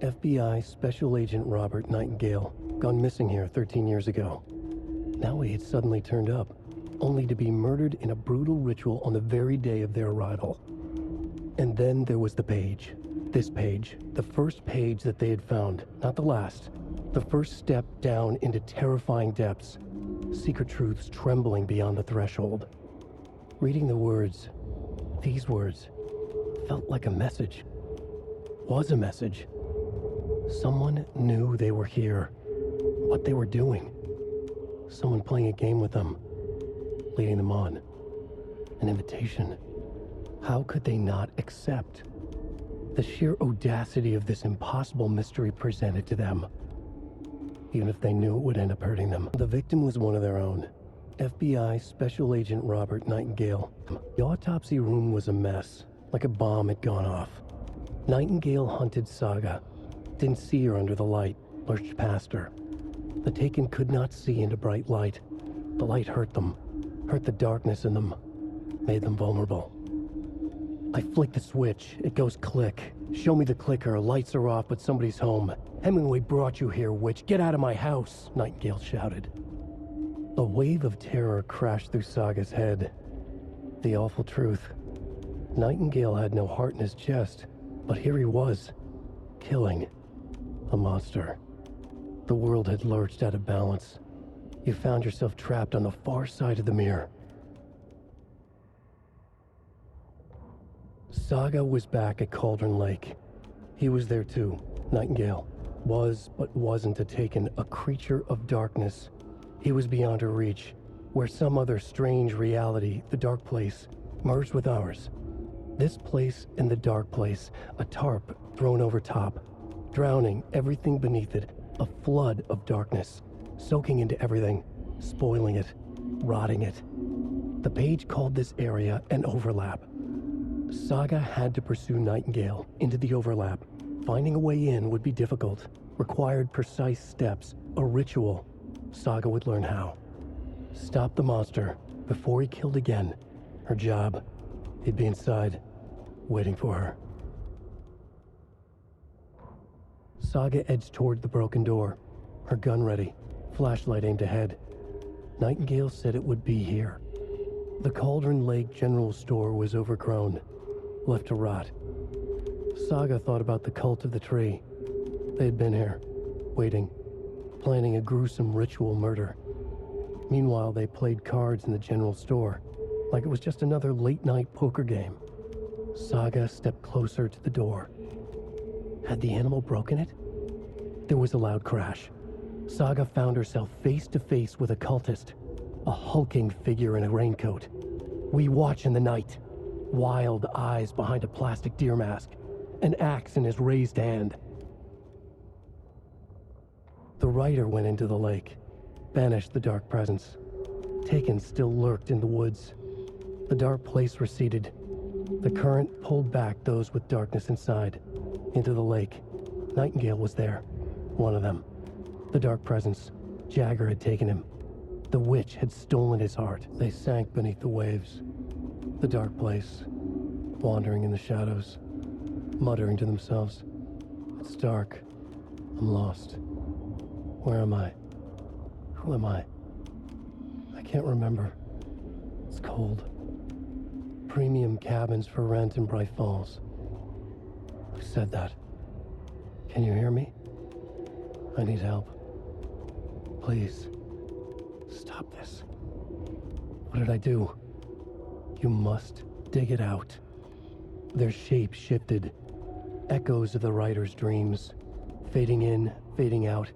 FBI Special Agent Robert Nightingale, gone missing here 13 years ago. Now he had suddenly turned up, only to be murdered in a brutal ritual on the very day of their arrival. And then there was the page. This page, the first page that they had found, not the last. The first step down into terrifying depths, secret truths trembling beyond the threshold. Reading the words, these words, felt like a message. Was a message. Someone knew they were here, what they were doing. Someone playing a game with them, leading them on. An invitation. How could they not accept? The sheer audacity of this impossible mystery presented to them. Even if they knew it would end up hurting them. The victim was one of their own. FBI Special Agent Robert Nightingale. The autopsy room was a mess, like a bomb had gone off. Nightingale hunted Saga. Didn't see her under the light, lurched past her. The Taken could not see into bright light. The light hurt them, hurt the darkness in them, made them vulnerable. I flick the switch, it goes click. Show me the clicker, lights are off, but somebody's home. Hemingway brought you here, witch. Get out of my house, Nightingale shouted. A wave of terror crashed through Saga's head. The awful truth. Nightingale had no heart in his chest, but here he was, killing a monster. The world had lurched out of balance. You found yourself trapped on the far side of the mirror. Saga was back at Cauldron Lake. He was there too. Nightingale was, but wasn't a Taken, a creature of darkness. He was beyond her reach, where some other strange reality, the dark place, merged with ours. This place and the dark place, a tarp thrown over top, drowning everything beneath it, a flood of darkness, soaking into everything, spoiling it, rotting it. The page called this area an overlap. Saga had to pursue Nightingale into the overlap. Finding a way in would be difficult, required precise steps, a ritual. Saga would learn how. Stop the monster before he killed again. Her job. He'd be inside, waiting for her. Saga edged toward the broken door, her gun ready, flashlight aimed ahead. Nightingale said it would be here. The Cauldron Lake General Store was overgrown, left to rot. Saga thought about the cult of the tree. They had been here, waiting, planning a gruesome ritual murder. Meanwhile, they played cards in the general store, like it was just another late-night poker game. Saga stepped closer to the door. Had the animal broken it? There was a loud crash. Saga found herself face to face with a cultist, a hulking figure in a raincoat. We watch in the night. Wild eyes behind a plastic deer mask, an axe in his raised hand. The rider went into the lake, banished the dark presence. Taken still lurked in the woods. The dark place receded. The current pulled back those with darkness inside, into the lake. Nightingale was there, one of them. The dark presence, Jagger had taken him. The witch had stolen his heart. They sank beneath the waves. The dark place, wandering in the shadows, muttering to themselves. It's dark. I'm lost. Where am I? Who am I? I can't remember. It's cold. Premium cabins for rent in Bright Falls. Who said that? Can you hear me? I need help. Please. Stop this. What did I do? You must dig it out. Their shape shifted. Echoes of the writer's dreams. Fading in, fading out.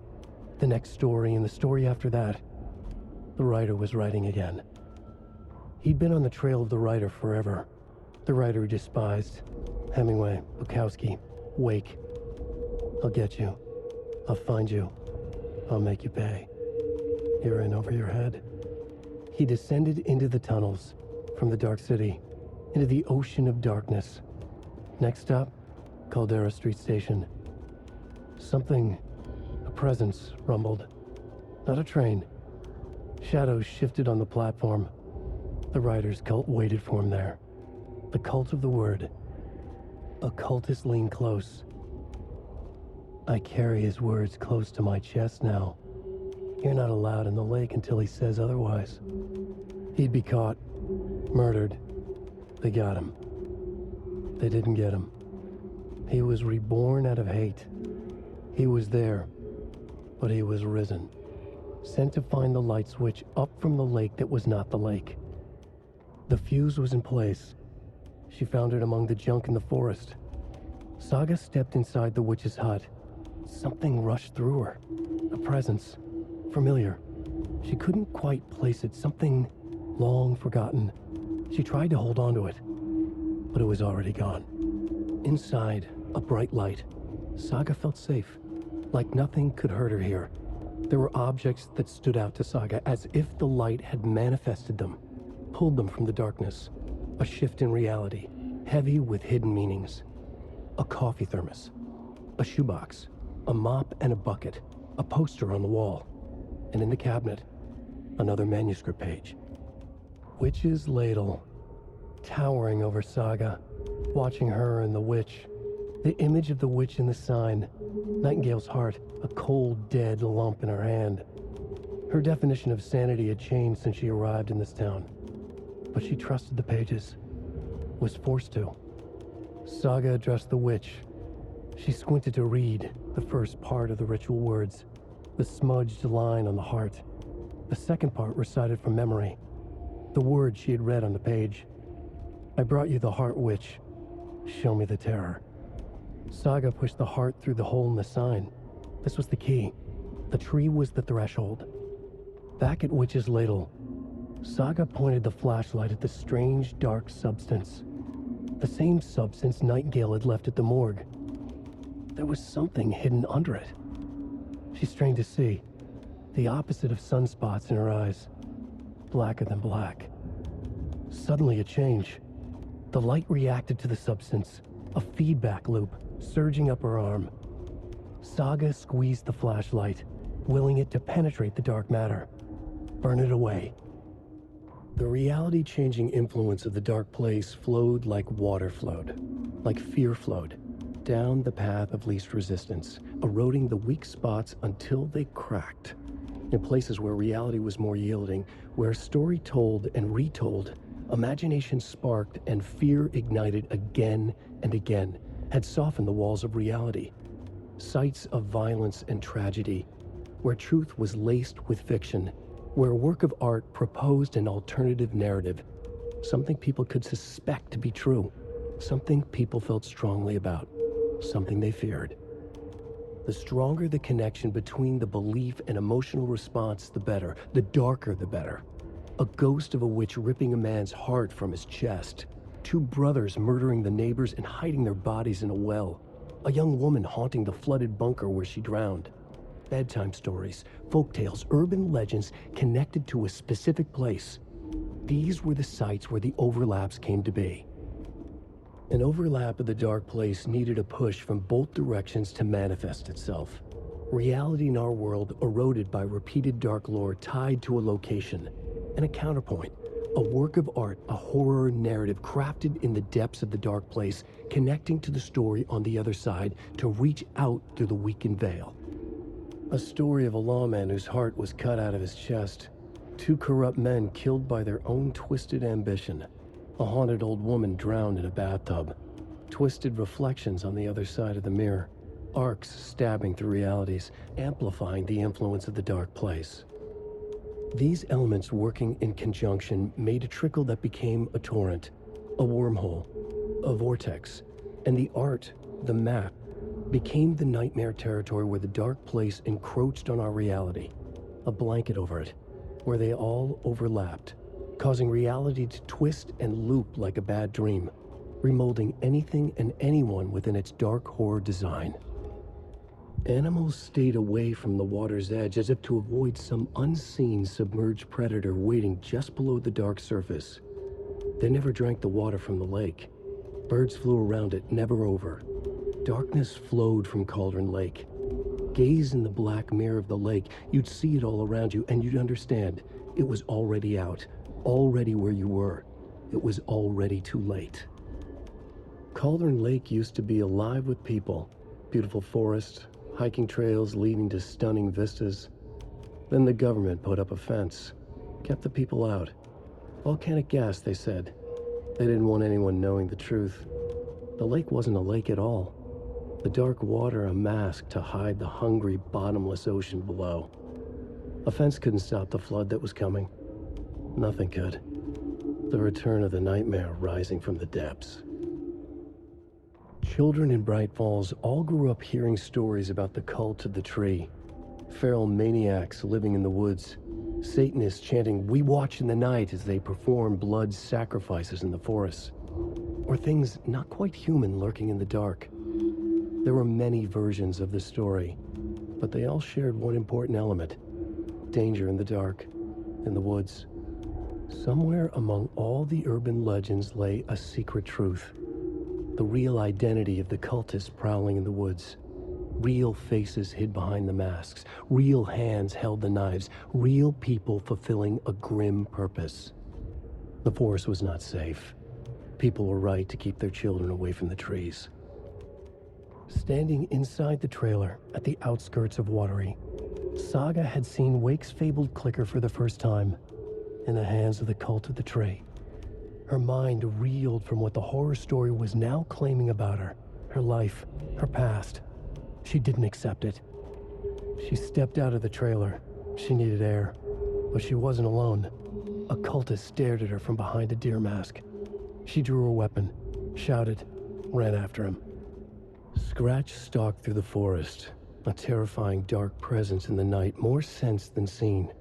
The next story and the story after that. The writer was writing again. He'd been on the trail of the writer forever. The writer he despised. Hemingway, Bukowski, Wake. I'll get you. I'll find you. I'll make you pay. You're in over your head. He descended into the tunnels, from the dark city, into the ocean of darkness. Next stop, Caldera Street Station. Something, a presence, rumbled. Not a train. Shadows shifted on the platform. The writer's cult waited for him there. The cult of the word. A cultist leaned close. I carry his words close to my chest now. You're not allowed in the lake until he says otherwise. He'd be caught, murdered. They got him. They didn't get him. He was reborn out of hate. He was there, but he was risen, sent to find the light switch up from the lake that was not the lake. The fuse was in place. She found it among the junk in the forest. Saga stepped inside the witch's hut. Something rushed through her. A presence. Familiar. She couldn't quite place it. Something long forgotten. She tried to hold on to it, but it was already gone. Inside, a bright light. Saga felt safe, like nothing could hurt her here. There were objects that stood out to Saga as if the light had manifested them, pulled them from the darkness. A shift in reality, heavy with hidden meanings. A coffee thermos, a shoebox, a mop and a bucket, a poster on the wall, and in the cabinet, another manuscript page. Witch's ladle, towering over Saga, watching her and the witch. The image of the witch in the sign, Nightingale's heart, a cold, dead lump in her hand. Her definition of sanity had changed since she arrived in this town, but she trusted the pages, was forced to. Saga addressed the witch. She squinted to read the first part of the ritual words, the smudged line on the heart. The second part recited from memory, the words she had read on the page. I brought you the heart, witch. Show me the terror. Saga pushed the heart through the hole in the sign. This was the key. The tree was the threshold. Back at Witch's ladle, Saga pointed the flashlight at the strange, dark substance. The same substance Nightingale had left at the morgue. There was something hidden under it. She strained to see. The opposite of sunspots in her eyes. Blacker than black. Suddenly a change. The light reacted to the substance. A feedback loop surging up her arm. Saga squeezed the flashlight, willing it to penetrate the dark matter. Burn it away. The reality-changing influence of the dark place flowed like water flowed, like fear flowed, down the path of least resistance, eroding the weak spots until they cracked. In places where reality was more yielding, where story told and retold, imagination sparked and fear ignited again and again, had softened the walls of reality. Sites of violence and tragedy, where truth was laced with fiction, where a work of art proposed an alternative narrative, something people could suspect to be true, something people felt strongly about, something they feared. The stronger the connection between the belief and emotional response, the better. The darker, the better. A ghost of a witch ripping a man's heart from his chest. Two brothers murdering the neighbors and hiding their bodies in a well. A young woman haunting the flooded bunker where she drowned. Bedtime stories, folktales, urban legends connected to a specific place. These were the sites where the overlaps came to be. An overlap of the dark place needed a push from both directions to manifest itself. Reality in our world eroded by repeated dark lore tied to a location, and a counterpoint, a work of art, a horror narrative crafted in the depths of the dark place, connecting to the story on the other side to reach out through the weakened veil. A story of a lawman whose heart was cut out of his chest. Two corrupt men killed by their own twisted ambition. A haunted old woman drowned in a bathtub. Twisted reflections on the other side of the mirror. Arcs stabbing through realities, amplifying the influence of the dark place. These elements working in conjunction made a trickle that became a torrent, a wormhole, a vortex, and the art, the map, became the nightmare territory where the dark place encroached on our reality, a blanket over it, where they all overlapped, causing reality to twist and loop like a bad dream, remolding anything and anyone within its dark horror design. Animals stayed away from the water's edge as if to avoid some unseen submerged predator waiting just below the dark surface. They never drank the water from the lake. Birds flew around it, never over. Darkness flowed from Cauldron Lake. Gaze in the black mirror of the lake, you'd see it all around you, and you'd understand. It was already out, already where you were. It was already too late. Cauldron Lake used to be alive with people. Beautiful forest, hiking trails leading to stunning vistas. Then the government put up a fence, kept the people out. Volcanic gas, they said. They didn't want anyone knowing the truth. The lake wasn't a lake at all. The dark water a mask to hide the hungry, bottomless ocean below. A fence couldn't stop the flood that was coming. Nothing could. The return of the nightmare rising from the depths. Children in Bright Falls all grew up hearing stories about the cult of the tree. Feral maniacs living in the woods. Satanists chanting, "We watch in the night," as they perform blood sacrifices in the forests. Or things not quite human lurking in the dark. There were many versions of the story, but they all shared one important element: danger in the dark, in the woods. Somewhere among all the urban legends lay a secret truth. The real identity of the cultists prowling in the woods. Real faces hid behind the masks. Real hands held the knives. Real people fulfilling a grim purpose. The forest was not safe. People were right to keep their children away from the trees. Standing inside the trailer at the outskirts of Watery, Saga had seen Wake's fabled clicker for the first time, in the hands of the cult of the tree. Her mind reeled from what the horror story was now claiming about her life, her past. She didn't accept it. She stepped out of the trailer. She needed air, but she wasn't alone. A cultist stared at her from behind a deer mask. She drew her weapon, shouted, ran after him. Scratch stalked through the forest, a terrifying dark presence in the night, more sensed than seen.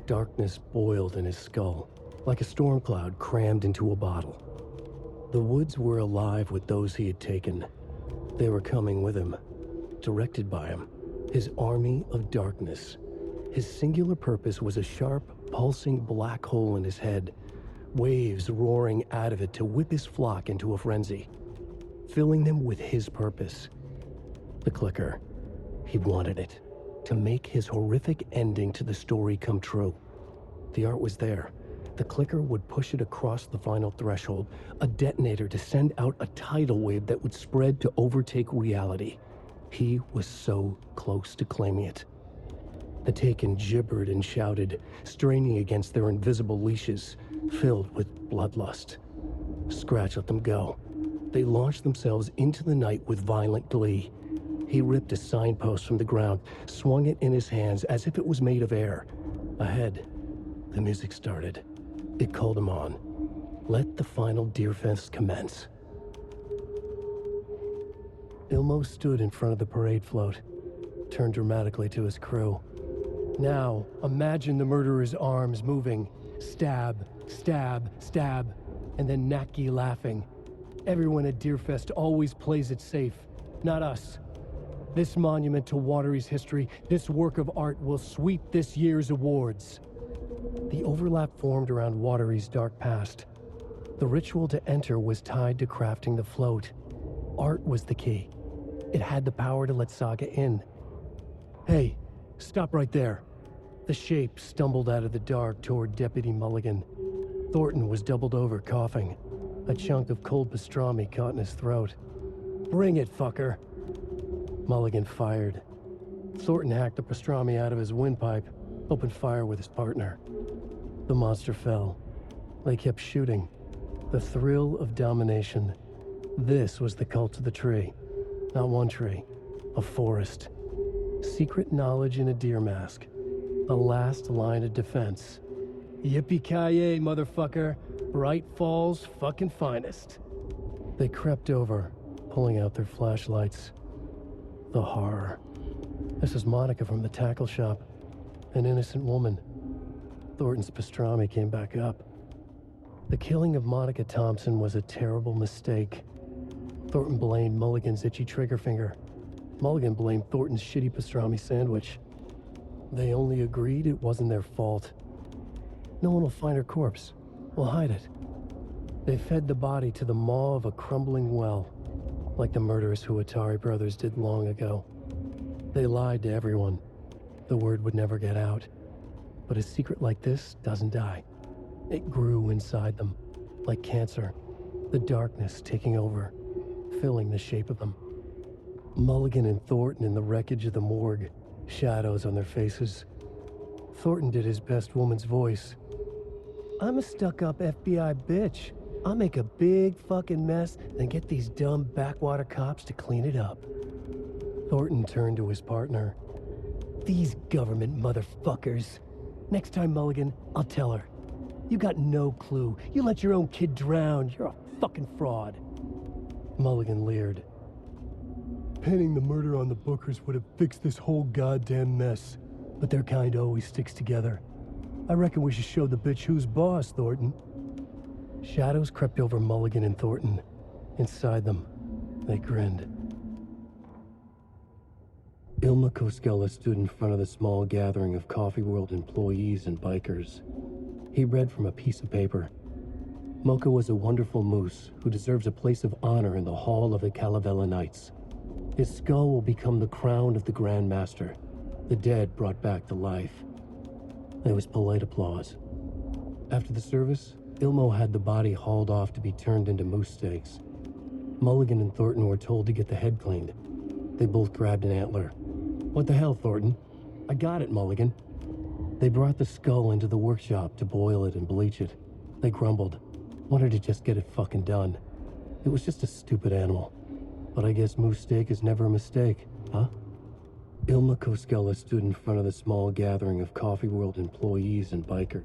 Darkness boiled in his skull, like a storm cloud crammed into a bottle. The woods were alive with those he had taken. They were coming with him, directed by him, his army of darkness. His singular purpose was a sharp, pulsing black hole in his head, waves roaring out of it to whip his flock into a frenzy, filling them with his purpose. The clicker. He wanted it, to make his horrific ending to the story come true. The art was there. The clicker would push it across the final threshold, a detonator to send out a tidal wave that would spread to overtake reality. He was so close to claiming it. The Taken gibbered and shouted, straining against their invisible leashes, filled with bloodlust. Scratch let them go. They launched themselves into the night with violent glee. He ripped a signpost from the ground, swung it in his hands as if it was made of air. Ahead, the music started. It called him on. Let the final deer fest commence. Ilmo stood in front of the parade float, turned dramatically to his crew. Now, imagine the murderer's arms moving. Stab, stab, stab, and then Natki laughing. Everyone at Deerfest always plays it safe, not us. This monument to Watery's history, this work of art will sweep this year's awards. The overlap formed around Watery's dark past. The ritual to enter was tied to crafting the float. Art was the key. It had the power to let Saga in. Hey, stop right there. The shape stumbled out of the dark toward Deputy Mulligan. Thornton was doubled over, coughing. A chunk of cold pastrami caught in his throat. Bring it, fucker. Mulligan fired. Thornton hacked the pastrami out of his windpipe, opened fire with his partner. The monster fell. They kept shooting. The thrill of domination. This was the cult of the tree. Not one tree, a forest. Secret knowledge in a deer mask. A last line of defense. Yippee-ki-yay, motherfucker. Bright Falls' fucking finest. They crept over, pulling out their flashlights. The horror. This is Monica from the tackle shop. An innocent woman. Thornton's pastrami came back up. The killing of Monica Thompson was a terrible mistake. Thornton blamed Mulligan's itchy trigger finger. Mulligan blamed Thornton's shitty pastrami sandwich. They only agreed it wasn't their fault. No one will find her corpse. We'll hide it. They fed the body to the maw of a crumbling well, like the murderous Huatari brothers did long ago. They lied to everyone. The word would never get out. But a secret like this doesn't die. It grew inside them, like cancer, the darkness taking over, filling the shape of them. Mulligan and Thornton in the wreckage of the morgue, shadows on their faces. Thornton did his best woman's voice. I'm a stuck-up FBI bitch. I'll make a big fucking mess and get these dumb backwater cops to clean it up. Thornton turned to his partner. These government motherfuckers. Next time, Mulligan, I'll tell her. You got no clue. You let your own kid drown. You're a fucking fraud. Mulligan leered. Pinning the murder on the Bookers would have fixed this whole goddamn mess. But their kind always sticks together. I reckon we should show the bitch who's boss, Thornton. Shadows crept over Mulligan and Thornton. Inside them, they grinned. Ilma Koskela stood in front of the small gathering of Coffee World employees and bikers. He read from a piece of paper. Mocha was a wonderful moose who deserves a place of honor in the Hall of the Calavella Knights. His skull will become the crown of the Grand Master, the dead brought back to life. There was polite applause. After the service, Ilmo had the body hauled off to be turned into moose steaks. Mulligan and Thornton were told to get the head cleaned. They both grabbed an antler. What the hell, Thornton? I got it, Mulligan. They brought the skull into the workshop to boil it and bleach it. They grumbled. Wanted to just get it fucking done. It was just a stupid animal. But I guess moose steak is never a mistake, huh? Ilma Koskela stood in front of the small gathering of Coffee World employees and biker.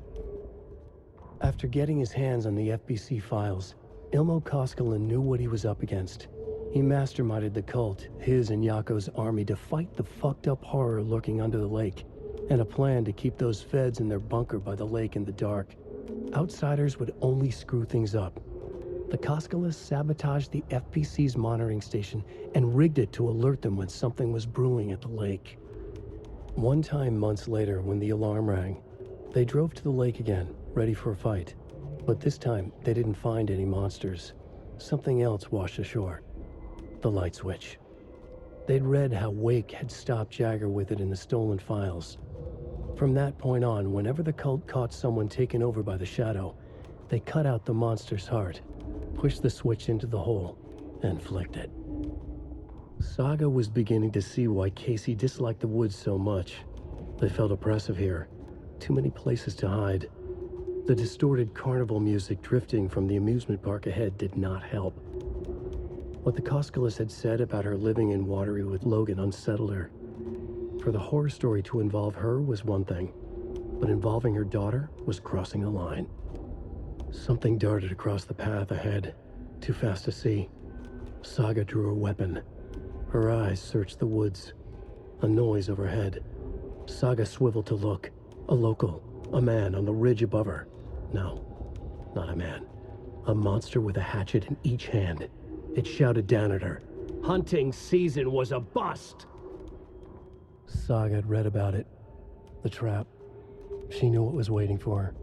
After getting his hands on the FBC files, Ilmo Koskela knew what he was up against. He masterminded the cult, his and Yako's army, to fight the fucked up horror lurking under the lake, and a plan to keep those feds in their bunker by the lake in the dark. Outsiders would only screw things up. The Koskelas sabotaged the FBC's monitoring station and rigged it to alert them when something was brewing at the lake. One time months later, when the alarm rang, they drove to the lake again, ready for a fight. But this time, they didn't find any monsters. Something else washed ashore. The light switch. They'd read how Wake had stopped Jagger with it in the stolen files. From that point on, whenever the cult caught someone taken over by the Shadow, they cut out the monster's heart, pushed the switch into the hole, and flicked it. Saga was beginning to see why Casey disliked the woods so much. They felt oppressive here. Too many places to hide. The distorted carnival music drifting from the amusement park ahead did not help. What the Koskelas had said about her living in Watery with Logan unsettled her. For the horror story to involve her was one thing, but involving her daughter was crossing a line. Something darted across the path ahead, too fast to see. Saga drew her weapon. Her eyes searched the woods. A noise overhead. Saga swiveled to look. A local, a man on the ridge above her. No, not a man. A monster with a hatchet in each hand. It shouted down at her. Hunting season was a bust! Saga had read about it. The trap. She knew what was waiting for her.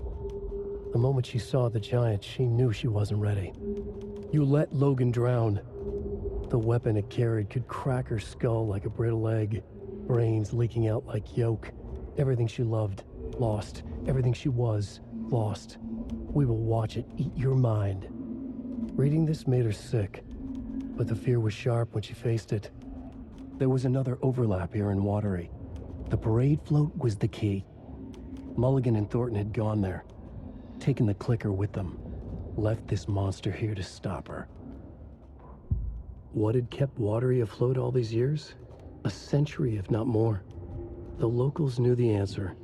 The moment she saw the giant, she knew she wasn't ready. You let Logan drown. The weapon it carried could crack her skull like a brittle egg. Brains leaking out like yolk. Everything she loved, lost. Everything she was, lost. We will watch it eat your mind. Reading this made her sick. But the fear was sharp when she faced it. There was another overlap here in Watery. The parade float was the key. Mulligan and Thornton had gone there, taken the clicker with them, left this monster here to stop her. What had kept Watery afloat all these years? A century, if not more. The locals knew the answer.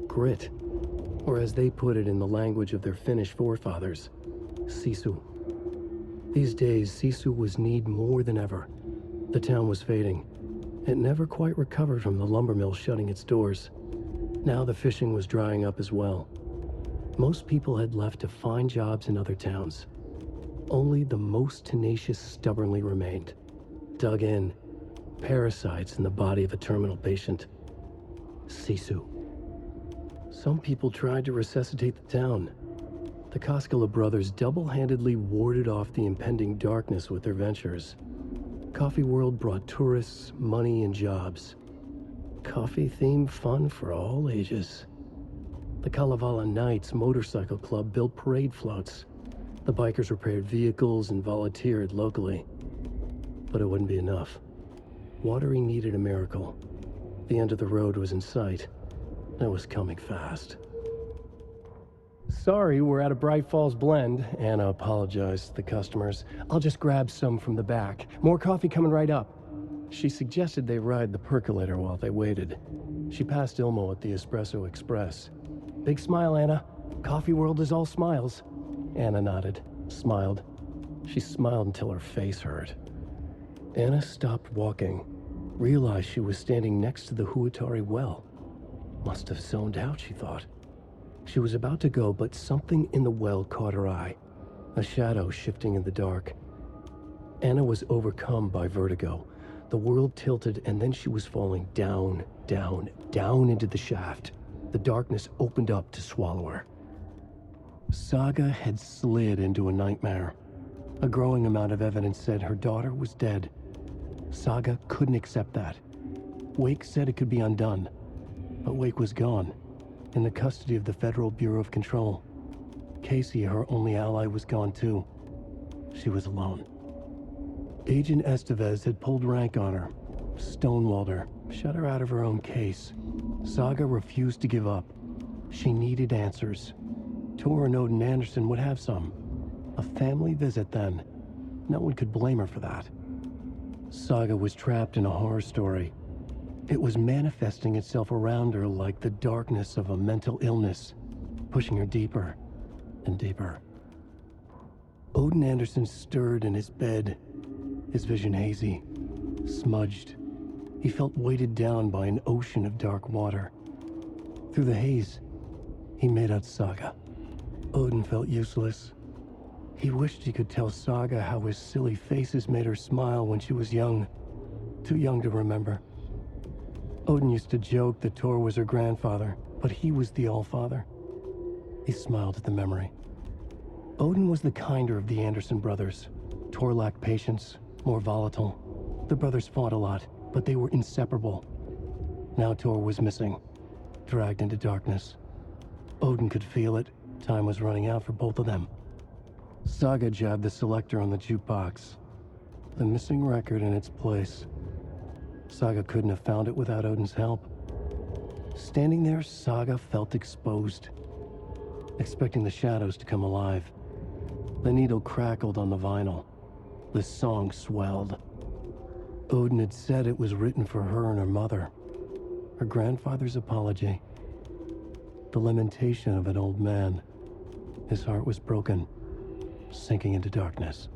Grit. Or as they put it in the language of their Finnish forefathers, sisu. These days, sisu was needed more than ever. The town was fading. It never quite recovered from the lumber mill shutting its doors. Now the fishing was drying up as well. Most people had left to find jobs in other towns. Only the most tenacious stubbornly remained. Dug in. Parasites in the body of a terminal patient. Sisu. Some people tried to resuscitate the town. The Koskela brothers double-handedly warded off the impending darkness with their ventures. Coffee World brought tourists, money, and jobs. Coffee-themed fun for all ages. The Kalevala Knights Motorcycle Club built parade floats. The bikers repaired vehicles and volunteered locally. But it wouldn't be enough. Watering needed a miracle. The end of the road was in sight. It was coming fast. Sorry, we're at a Bright Falls blend. Anna apologized to the customers. I'll just grab some from the back. More coffee coming right up. She suggested they ride the percolator while they waited. She passed Ilmo at the Espresso Express. Big smile, Anna. Coffee world is all smiles. Anna nodded, smiled. She smiled until her face hurt. Anna stopped walking, realized she was standing next to the Huatari well. Must have zoned out, she thought. She was about to go, but something in the well caught her eye. A shadow shifting in the dark. Anna was overcome by vertigo. The world tilted, and then she was falling down, down, down into the shaft. The darkness opened up to swallow her. Saga had slid into a nightmare. A growing amount of evidence said her daughter was dead. Saga couldn't accept that. Wake said it could be undone. But Wake was gone, in the custody of the Federal Bureau of Control. Casey, her only ally, was gone too. She was alone. Agent Estevez had pulled rank on her, stonewalled her, shut her out of her own case. Saga refused to give up. She needed answers. Tor and Odin Anderson would have some. A family visit then. No one could blame her for that. Saga was trapped in a horror story. It was manifesting itself around her like the darkness of a mental illness, pushing her deeper and deeper. Odin Anderson stirred in his bed, his vision hazy, smudged. He felt weighted down by an ocean of dark water. Through the haze, he made out Saga. Odin felt useless. He wished he could tell Saga how his silly faces made her smile when she was young. Too young to remember. Odin used to joke that Tor was her grandfather, but he was the Allfather. He smiled at the memory. Odin was the kinder of the Anderson brothers. Tor lacked patience, more volatile. The brothers fought a lot, but they were inseparable. Now Tor was missing, dragged into darkness. Odin could feel it. Time was running out for both of them. Saga jabbed the selector on the jukebox. The missing record in its place. Saga couldn't have found it without Odin's help. Standing there, Saga felt exposed, expecting the shadows to come alive. The needle crackled on the vinyl. The song swelled. Odin had said it was written for her and her mother. Her grandfather's apology. The lamentation of an old man. His heart was broken, sinking into darkness.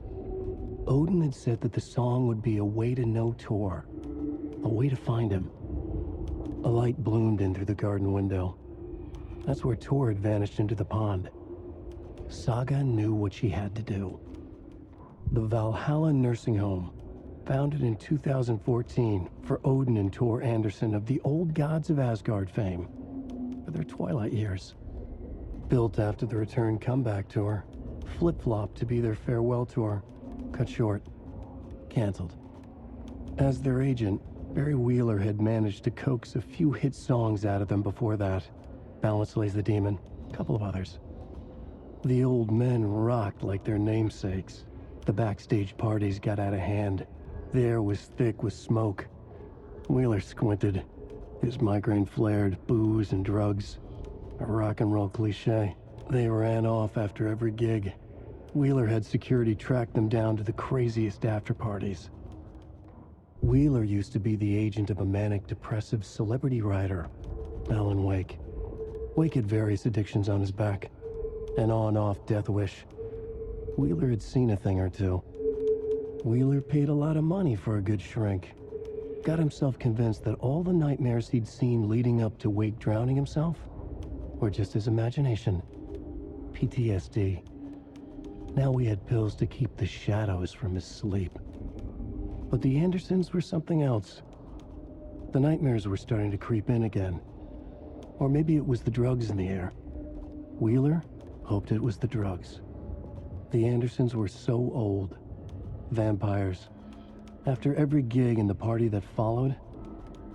Odin had said that the song would be a way to know Tor, a way to find him. A light bloomed in through the garden window. That's where Tor had vanished into the pond. Saga knew what she had to do. The Valhalla Nursing Home, founded in 2014 for Odin and Tor Anderson of the Old Gods of Asgard fame, for their twilight years. Built after the return comeback tour, flip-flopped to be their farewell tour, cut short, canceled. As their agent, Barry Wheeler had managed to coax a few hit songs out of them before that. Balance Slays the Demon, a couple of others. The old men rocked like their namesakes. The backstage parties got out of hand. The air was thick with smoke. Wheeler squinted. His migraine flared, booze and drugs. A rock and roll cliche. They ran off after every gig. Wheeler had security track them down to the craziest after parties. Wheeler used to be the agent of a manic-depressive celebrity writer, Alan Wake. Wake had various addictions on his back. An on-off death wish. Wheeler had seen a thing or two. Wheeler paid a lot of money for a good shrink. Got himself convinced that all the nightmares he'd seen leading up to Wake drowning himself were just his imagination. PTSD. Now he had pills to keep the shadows from his sleep. But the Andersons were something else. The nightmares were starting to creep in again. Or maybe it was the drugs in the air. Wheeler hoped it was the drugs. The Andersons were so old. Vampires. After every gig and the party that followed,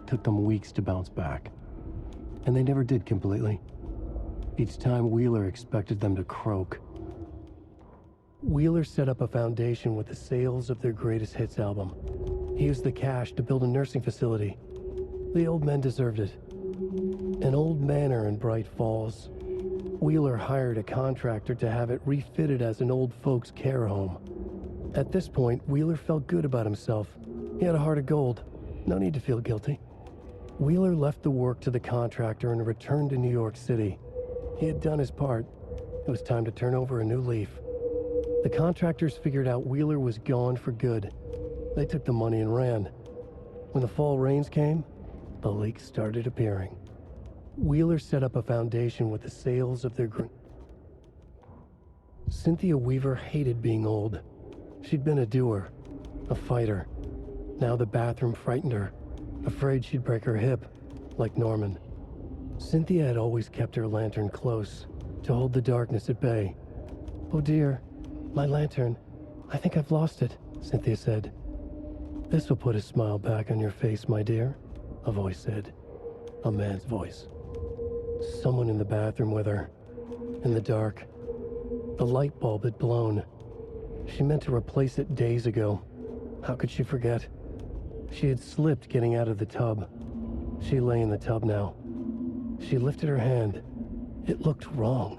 took them weeks to bounce back. And they never did completely. Each time Wheeler expected them to croak. Wheeler set up a foundation with the sales of their greatest hits album. He used the cash to build a nursing facility. The old men deserved it. An old manor in Bright Falls. Wheeler hired a contractor to have it refitted as an old folks' care home. At this point, Wheeler felt good about himself. He had a heart of gold. No need to feel guilty. Wheeler left the work to the contractor and returned to New York City. He had done his part. It was time to turn over a new leaf. The contractors figured out Wheeler was gone for good. They took the money and ran. When the fall rains came, the leaks started appearing. Wheeler set up a foundation with the sales of their Cynthia Weaver hated being old. She'd been a doer, a fighter. Now the bathroom frightened her, afraid she'd break her hip, like Norman. Cynthia had always kept her lantern close, to hold the darkness at bay. "Oh dear, my lantern. I think I've lost it," Cynthia said. "This will put a smile back on your face, my dear," a voice said. A man's voice. Someone in the bathroom with her. In the dark. The light bulb had blown. She meant to replace it days ago. How could she forget? She had slipped getting out of the tub. She lay in the tub now. She lifted her hand. It looked wrong.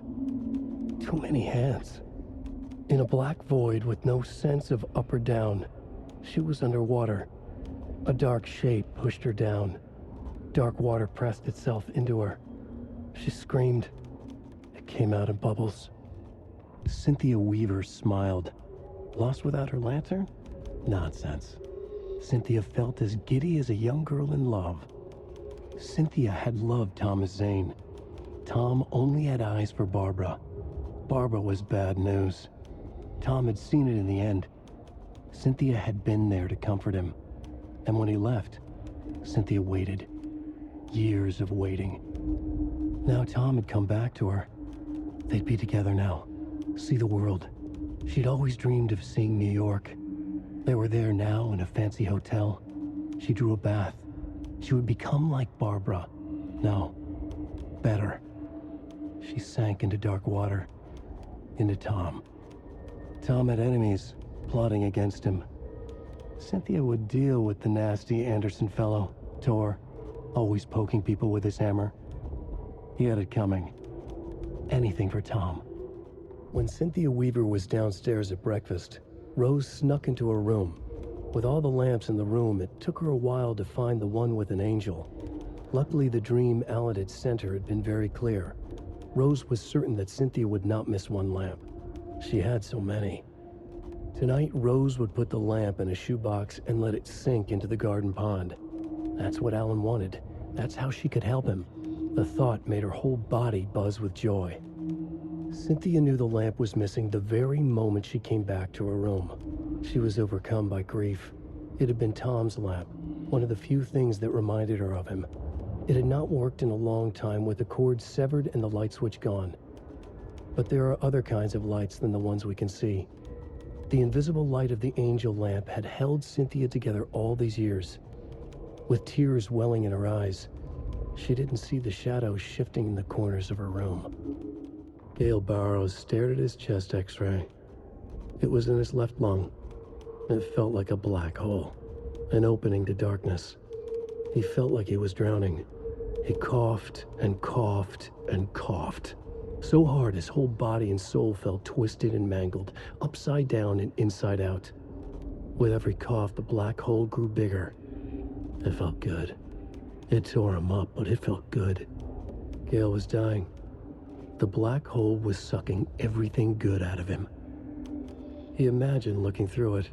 Too many hands. In a black void with no sense of up or down, she was underwater. A dark shape pushed her down. Dark water pressed itself into her. She screamed. It came out in bubbles. Cynthia Weaver smiled. Lost without her lantern? Nonsense. Cynthia felt as giddy as a young girl in love. Cynthia had loved Thomas Zane. Tom only had eyes for Barbara. Barbara was bad news. Tom had seen it in the end. Cynthia had been there to comfort him. And when he left, Cynthia waited. Years of waiting. Now Tom had come back to her. They'd be together now. See the world. She'd always dreamed of seeing New York. They were there now in a fancy hotel. She drew a bath. She would become like Barbara. No, better. She sank into dark water. Into Tom. Tom had enemies plotting against him. Cynthia would deal with the nasty Anderson fellow, Tor, always poking people with his hammer. He had it coming. Anything for Tom. When Cynthia Weaver was downstairs at breakfast, Rose snuck into her room. With all the lamps in the room, it took her a while to find the one with an angel. Luckily, the dream Alan had sent her had been very clear. Rose was certain that Cynthia would not miss one lamp. She had so many. Tonight, Rose would put the lamp in a shoebox and let it sink into the garden pond. That's what Alan wanted. That's how she could help him. The thought made her whole body buzz with joy. Cynthia knew the lamp was missing the very moment she came back to her room. She was overcome by grief. It had been Tom's lamp, one of the few things that reminded her of him. It had not worked in a long time with the cord severed and the light switch gone. But there are other kinds of lights than the ones we can see. The invisible light of the angel lamp had held Cynthia together all these years. With tears welling in her eyes, she didn't see the shadows shifting in the corners of her room. Gale Barrows stared at his chest x-ray. It was in his left lung. It felt like a black hole, an opening to darkness. He felt like he was drowning. He coughed and coughed and coughed. So hard his whole body and soul felt twisted and mangled, upside down and inside out. With every cough, the black hole grew bigger. It felt good. It tore him up, but it felt good. Gale was dying. The black hole was sucking everything good out of him. He imagined looking through it,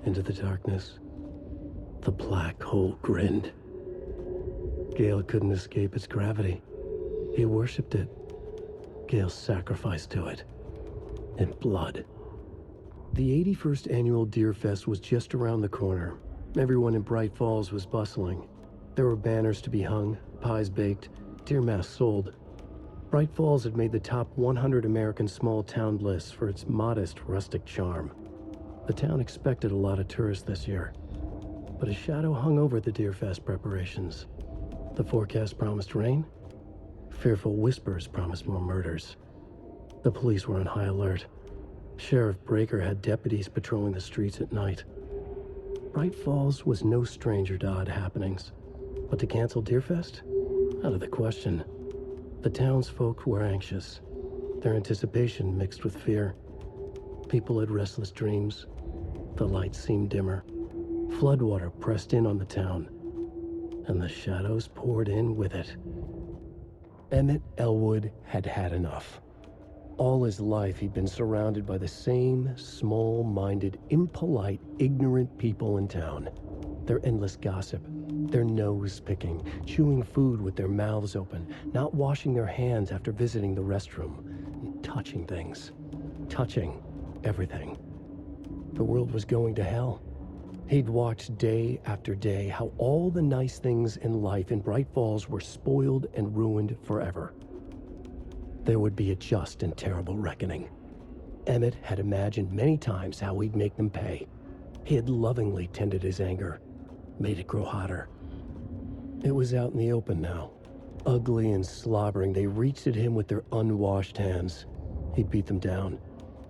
into the darkness. The black hole grinned. Gale couldn't escape its gravity. He worshipped it. Gale sacrificed to it. In blood. The 81st annual Deer Fest was just around the corner. Everyone in Bright Falls was bustling. There were banners to be hung, pies baked, deer masks sold. Bright Falls had made the top 100 American small town lists for its modest, rustic charm. The town expected a lot of tourists this year. But a shadow hung over the Deer Fest preparations. The forecast promised rain. Fearful whispers promised more murders. The police were on high alert. Sheriff Breaker had deputies patrolling the streets at night. Bright Falls was no stranger to odd happenings. But to cancel Deerfest? Out of the question. The townsfolk were anxious, their anticipation mixed with fear. People had restless dreams. The lights seemed dimmer. Floodwater pressed in on the town, and the shadows poured in with it. Emmett Elwood had had enough. All his life he'd been surrounded by the same small-minded, impolite, ignorant people in town. Their endless gossip, their nose-picking, chewing food with their mouths open, not washing their hands after visiting the restroom, and touching things. Touching everything. The world was going to hell. He'd watched day after day how all the nice things in life in Bright Falls were spoiled and ruined forever. There would be a just and terrible reckoning. Emmett had imagined many times how he'd make them pay. He had lovingly tended his anger, made it grow hotter. It was out in the open now. Ugly and slobbering, they reached at him with their unwashed hands. He'd beat them down,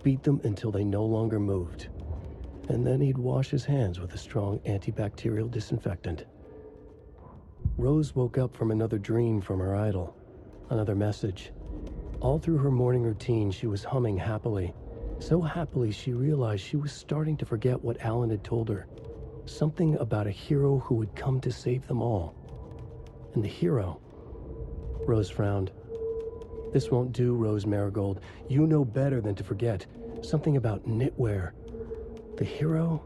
beat them until they no longer moved. And then he'd wash his hands with a strong antibacterial disinfectant. Rose woke up from another dream from her idol, another message. All through her morning routine, she was humming happily. So happily, she realized she was starting to forget what Alan had told her. Something about a hero who would come to save them all. And the hero... Rose frowned. This won't do, Rose Marigold. You know better than to forget. Something about knitwear. The hero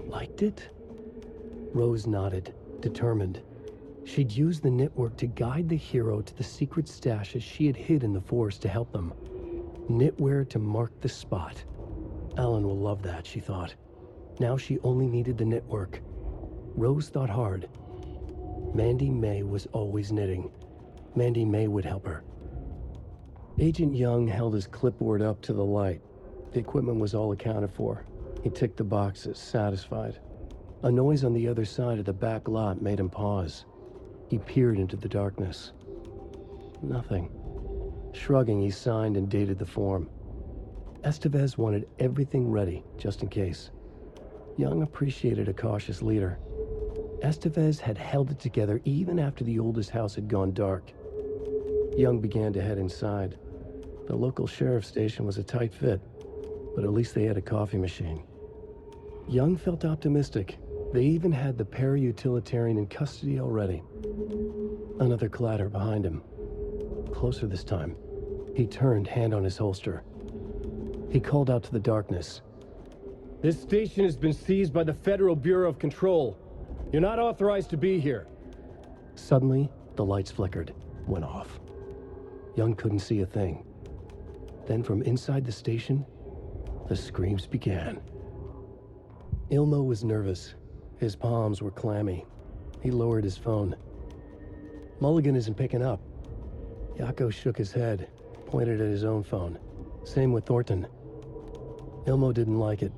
liked it? Rose nodded, determined. She'd use the knitwork to guide the hero to the secret stashes she had hid in the forest to help them. Knitwear to mark the spot. Alan will love that, she thought. Now she only needed the knitwork. Rose thought hard. Mandy May was always knitting. Mandy May would help her. Agent Young held his clipboard up to the light. The equipment was all accounted for. He ticked the boxes, satisfied. A noise on the other side of the back lot made him pause. He peered into the darkness. Nothing. Shrugging, he signed and dated the form. Estevez wanted everything ready, just in case. Young appreciated a cautious leader. Estevez had held it together even after the oldest house had gone dark. Young began to head inside. The local sheriff's station was a tight fit, but at least they had a coffee machine. Young felt optimistic. They even had the para-utilitarian in custody already. Another clatter behind him. Closer this time. He turned, hand on his holster. He called out to the darkness. This station has been seized by the Federal Bureau of Control. You're not authorized to be here. Suddenly, the lights flickered, went off. Young couldn't see a thing. Then from inside the station, the screams began. Ilmo was nervous. His palms were clammy. He lowered his phone. Mulligan isn't picking up. Yako shook his head, pointed at his own phone. Same with Thornton. Ilmo didn't like it.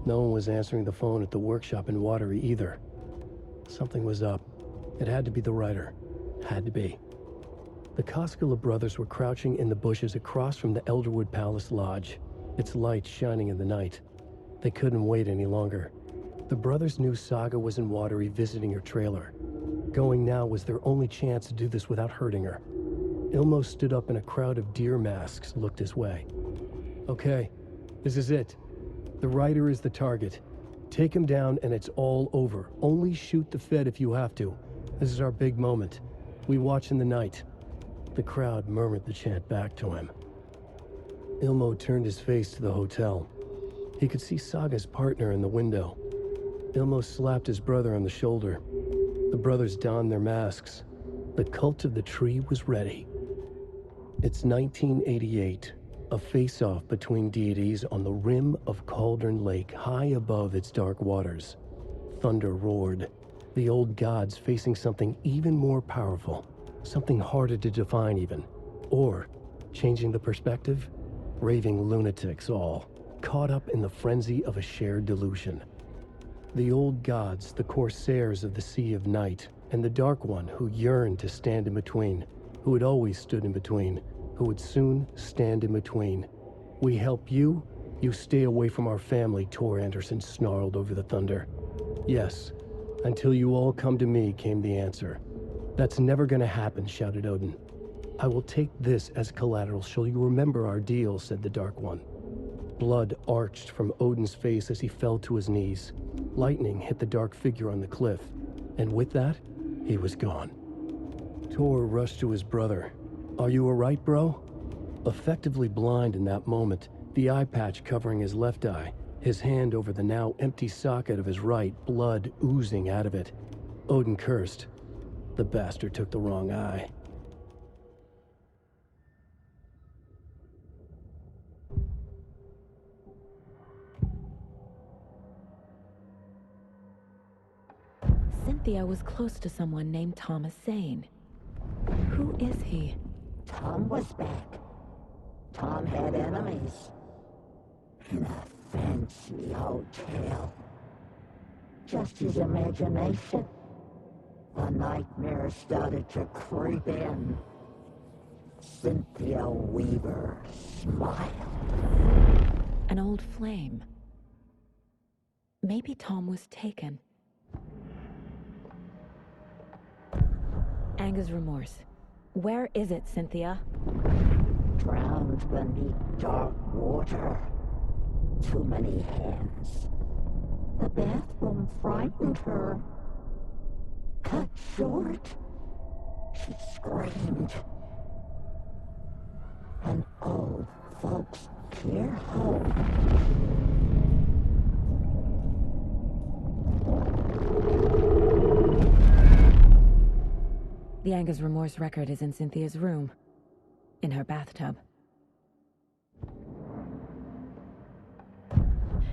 No one was answering the phone at the workshop in Watery either. Something was up. It had to be the writer. Had to be. The Koskela brothers were crouching in the bushes across from the Elderwood Palace Lodge, its light shining in the night. They couldn't wait any longer. The brothers knew Saga was in Watery visiting her trailer. Going now was their only chance to do this without hurting her. Ilmo stood up and a crowd of deer masks looked his way. Okay, this is it. The writer is the target. Take him down and it's all over. Only shoot the Fed if you have to. This is our big moment. We watch in the night. The crowd murmured the chant back to him. Ilmo turned his face to the hotel. He could see Saga's partner in the window. Ilmo slapped his brother on the shoulder. The brothers donned their masks. The cult of the tree was ready. It's 1988, a face-off between deities on the rim of Cauldron Lake, high above its dark waters. Thunder roared, the old gods facing something even more powerful, something harder to define even. Or, changing the perspective, raving lunatics all, caught up in the frenzy of a shared delusion. The old gods, the corsairs of the Sea of Night, and the Dark One who yearned to stand in between, who had always stood in between, who would soon stand in between. We help you, you stay away from our family, Tor Anderson snarled over the thunder. Yes. Until you all come to me, came the answer. That's never gonna happen, shouted Odin. I will take this as collateral. Shall you remember our deal, said the Dark One. Blood arched from Odin's face as he fell to his knees. Lightning hit the dark figure on the cliff, and with that, he was gone. Tor rushed to his brother. Are you alright, bro? Effectively blind in that moment, the eye patch covering his left eye, his hand over the now empty socket of his right, blood oozing out of it. Odin cursed. The bastard took the wrong eye. Cynthia was close to someone named Thomas Zane. Who is he? Tom was back. Tom had enemies. In a fancy hotel. Just his imagination. The nightmare started to creep in. Cynthia Weaver smiled. An old flame. Maybe Tom was taken. Anger's remorse. Where is it, Cynthia? Drowned beneath dark water. Too many hands. The bathroom frightened her. Cut short. She screamed. An old folks' care home. The Anger's remorse record is in Cynthia's room. In her bathtub.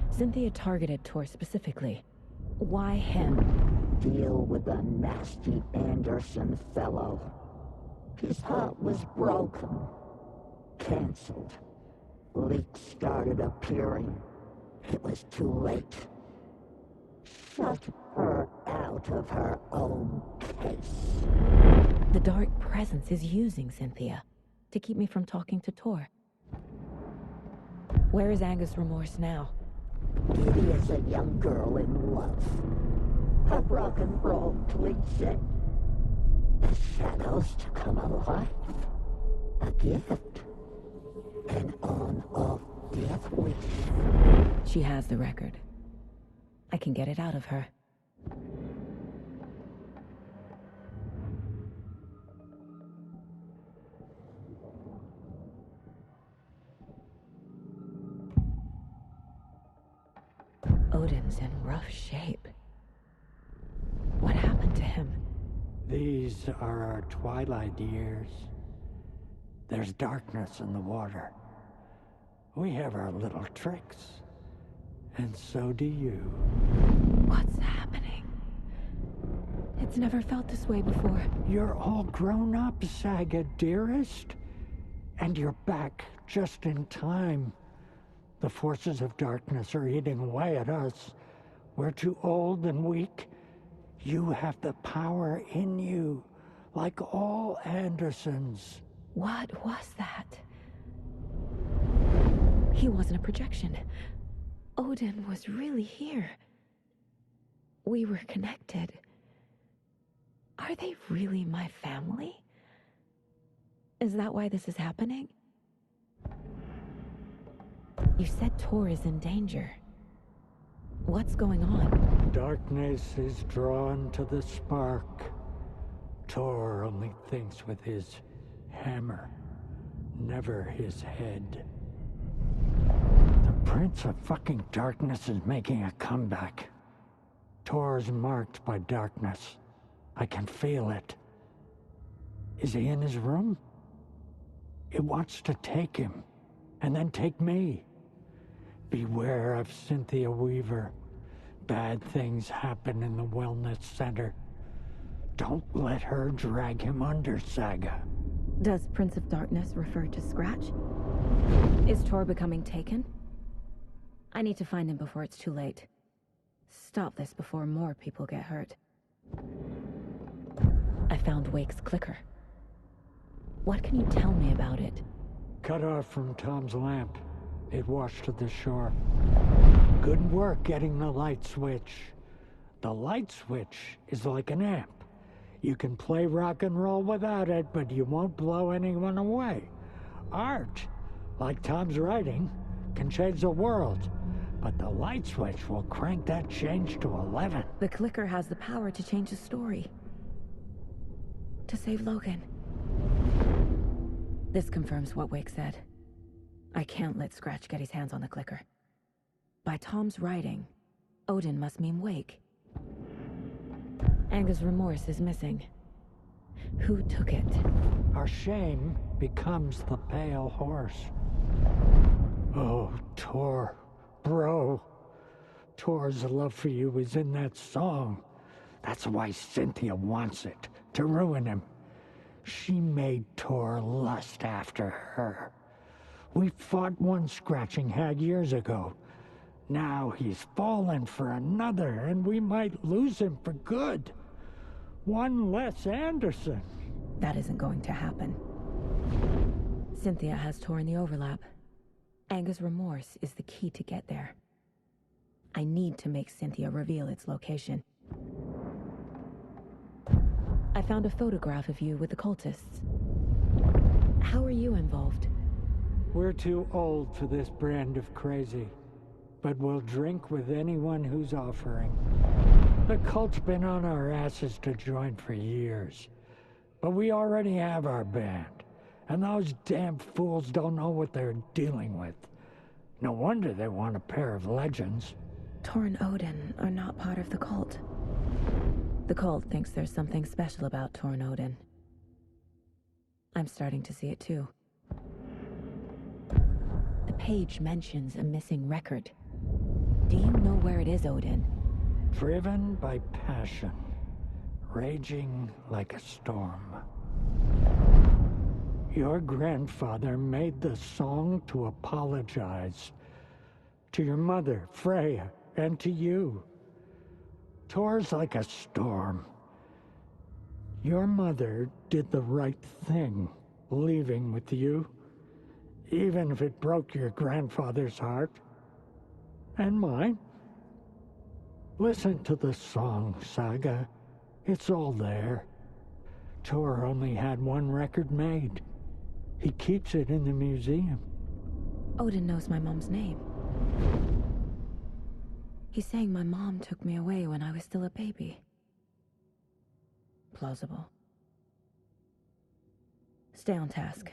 Cynthia targeted Tor specifically. Why him? Deal with the nasty Anderson fellow. His heart was broken. Cancelled. Leaks started appearing. It was too late. Shut her out of her own case. The dark presence is using Cynthia to keep me from talking to Tor. Where is Anger's remorse now? Giddy is a young girl in love. A rock and roll cliche. The shadows to come alive. A gift. An on-off death wish. She has the record. I can get it out of her. Odin's in rough shape. What happened to him? These are our twilight years. There's darkness in the water. We have our little tricks. And so do you. What's happening? It's never felt this way before. You're all grown up, Saga, dearest. And you're back just in time. The forces of darkness are eating away at us. We're too old and weak. You have the power in you, like all Andersons. What was that? He wasn't a projection. Odin was really here. We were connected. Are they really my family? Is that why this is happening? You said Tor is in danger. What's going on? Darkness is drawn to the spark. Tor only thinks with his hammer, never his head. The Prince of fucking Darkness is making a comeback. Tor's marked by darkness. I can feel it. Is he in his room? It wants to take him, and then take me. Beware of Cynthia Weaver. Bad things happen in the wellness center. Don't let her drag him under, Saga. Does Prince of Darkness refer to Scratch? Is Tor becoming taken? I need to find him before it's too late. Stop this before more people get hurt. I found Wake's clicker. What can you tell me about it? Cut off from Tom's lamp. It washed to the shore. Good work getting the light switch. The light switch is like an amp. You can play rock and roll without it, but you won't blow anyone away. Art, like Tom's writing, can change the world, but the light switch will crank that change to 11. The clicker has the power to change the story. To save Logan. This confirms what Wake said. I can't let Scratch get his hands on the clicker. By Tom's writing, Odin must mean Wake. Angus' remorse is missing. Who took it? Our shame becomes the pale horse. Oh, Tor, bro. Tor's love for you is in that song. That's why Cynthia wants it, to ruin him. She made Tor lust after her. We fought one scratching hag years ago. Now he's fallen for another, and we might lose him for good. One less Anderson. That isn't going to happen. Cynthia has Tor in the overlap. Angus' remorse is the key to get there. I need to make Cynthia reveal its location. I found a photograph of you with the cultists. How are you involved? We're too old for this brand of crazy, but we'll drink with anyone who's offering. The cult's been on our asses to join for years, but we already have our band, and those damn fools don't know what they're dealing with. No wonder they want a pair of legends. Tor and Odin are not part of the cult. The cult thinks there's something special about Tor and Odin. I'm starting to see it too. The page mentions a missing record. Do you know where it is, Odin? Driven by passion, raging like a storm. Your grandfather made the song to apologize. To your mother, Freya, and to you. Tor's like a storm. Your mother did the right thing, leaving with you, even if it broke your grandfather's heart. And mine. Listen to the song, Saga. It's all there. Tor only had one record made. He keeps it in the museum. Odin knows my mom's name. He's saying my mom took me away when I was still a baby. Plausible. Stay on task.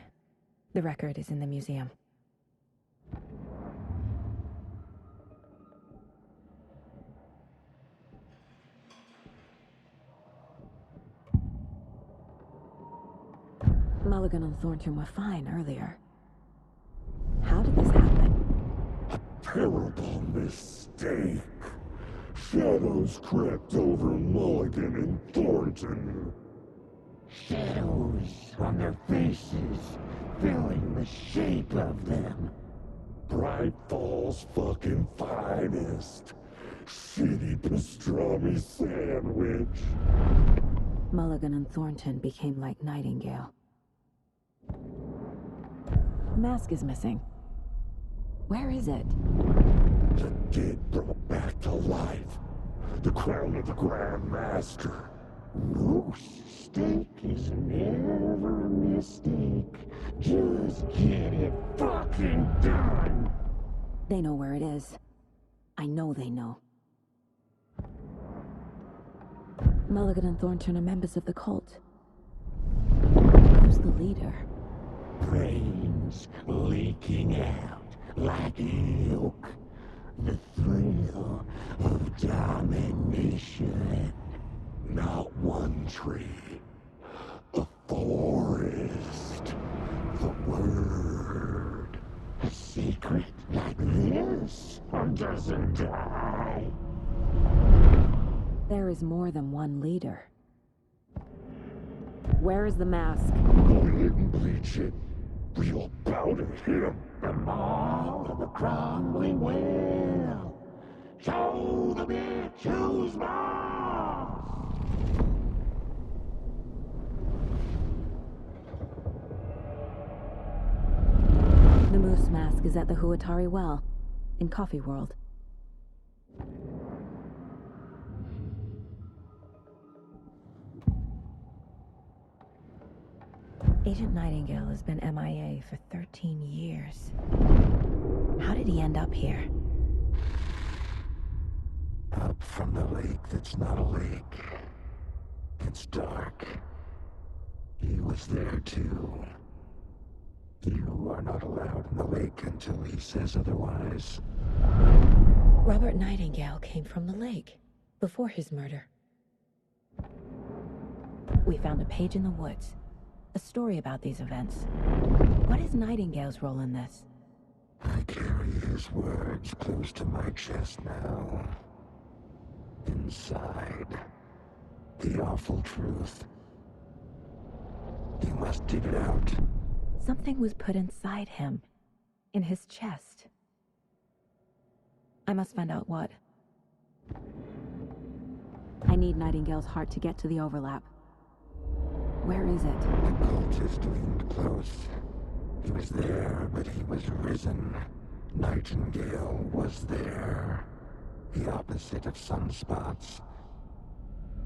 The record is in the museum. Mulligan and Thornton were fine earlier. How did this happen? Terrible mistake. Shadows crept over Mulligan and Thornton. Shadows on their faces, filling the shape of them. Bright Falls fucking finest. Shitty pastrami sandwich. Mulligan and Thornton became like Nightingale. The mask is missing. Where is it? The dead brought back to life. The crown of the Grand Master. No mistake is never a mistake. Just get it fucking done. They know where it is. I know they know. Mulligan and Thornton are members of the cult. Who's the leader? Brains leaking out like milk. The thrill of domination. Not one tree. A forest. The word. A secret like this doesn't die. There is more than one leader. Where is the mask? Go ahead and bleach it. Real about it, him. The maw of the crumbling well. Show the bitch who's boss. The moose mask is at the Huatari Well, in Coffee World. Agent Nightingale has been MIA for 13 years. How did he end up here? Up from the lake that's not a lake. It's dark. He was there too. You are not allowed in the lake until he says otherwise. Robert Nightingale came from the lake before his murder. We found a page in the woods, a story about these events. What is Nightingale's role in this? I carry his words close to my chest now. Inside, the awful truth. You must dig it out. Something was put inside him, in his chest. I must find out what. I need Nightingale's heart to get to the overlap. Where is it? The cultist leaned close. He was there, but he was risen. Nightingale was there. The opposite of sunspots.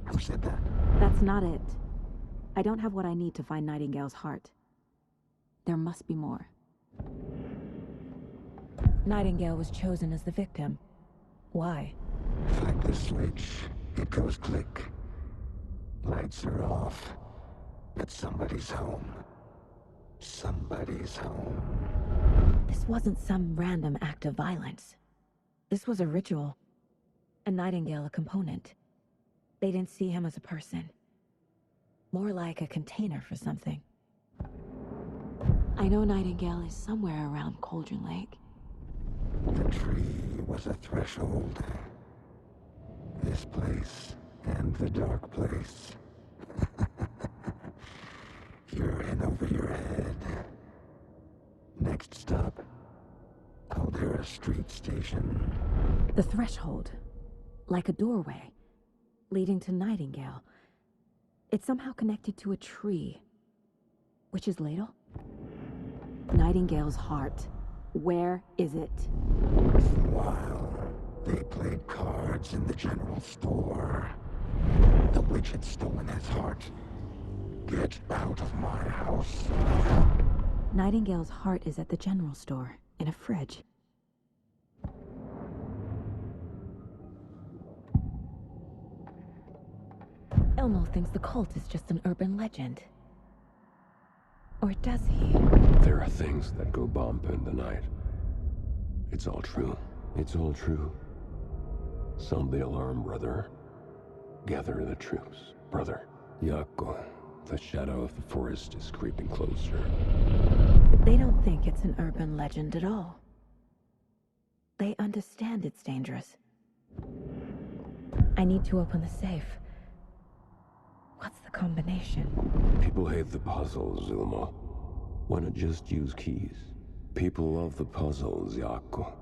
Who said that? That's not it. I don't have what I need to find Nightingale's heart. There must be more. Nightingale was chosen as the victim. Why? Flick the switch. It goes click. Lights are off. But somebody's home. Somebody's home. This wasn't some random act of violence. This was a ritual. And Nightingale a component. They didn't see him as a person. More like a container for something. I know Nightingale is somewhere around Cauldron Lake. The tree was a threshold. This place and the dark place. You're in over your head. Next stop, Caldera Street Station. The threshold. Like a doorway. Leading to Nightingale. It's somehow connected to a tree. Witch's Ladle? Nightingale's heart. Where is it? While they played cards in the general store, the witch had stolen his heart. Get out of my house. Nightingale's heart is at the general store, in a fridge. Elmo thinks the cult is just an urban legend. Or does he? There are things that go bump in the night. It's all true. It's all true. Sound the alarm, brother. Gather the troops, brother. Yako, the shadow of the forest is creeping closer. They don't think it's an urban legend at all. They understand it's dangerous. I need to open the safe. What's the combination? People hate the puzzles, Ilmo. Why not just use keys? People love the puzzles, Yako.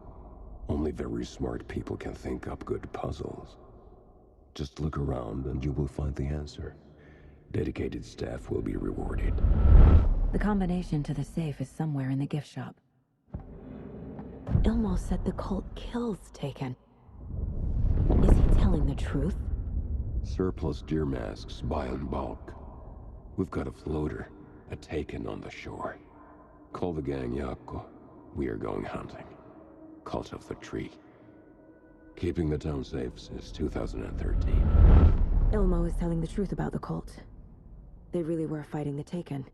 Only very smart people can think up good puzzles. Just look around and you will find the answer. Dedicated staff will be rewarded. The combination to the safe is somewhere in the gift shop. Ilmo said the cult kills Taken. Is he telling the truth? Surplus deer masks buy in bulk. We've got a floater, a Taken on the shore. Call the gang, Yako. We are going hunting. Cult of the Tree. Keeping the town safe since 2013. Ilmo is telling the truth about the cult. They really were fighting the Taken.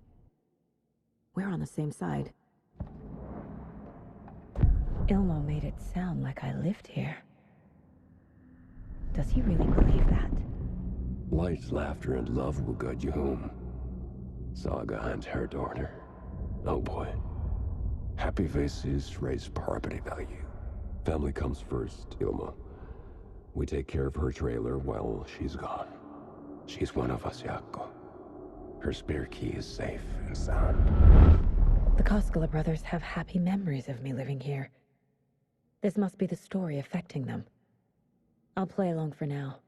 We're on the same side. Ilmo made it sound like I lived here. Does he really believe that? Light, laughter, and love will guide you home. Saga and her daughter. Oh boy. Happy faces raise property value. Family comes first, Ilmo. We take care of her trailer while she's gone. She's one of us, Yako. Her spare key is safe and sound. The Koskela brothers have happy memories of me living here. This must be the story affecting them. I'll play along for now.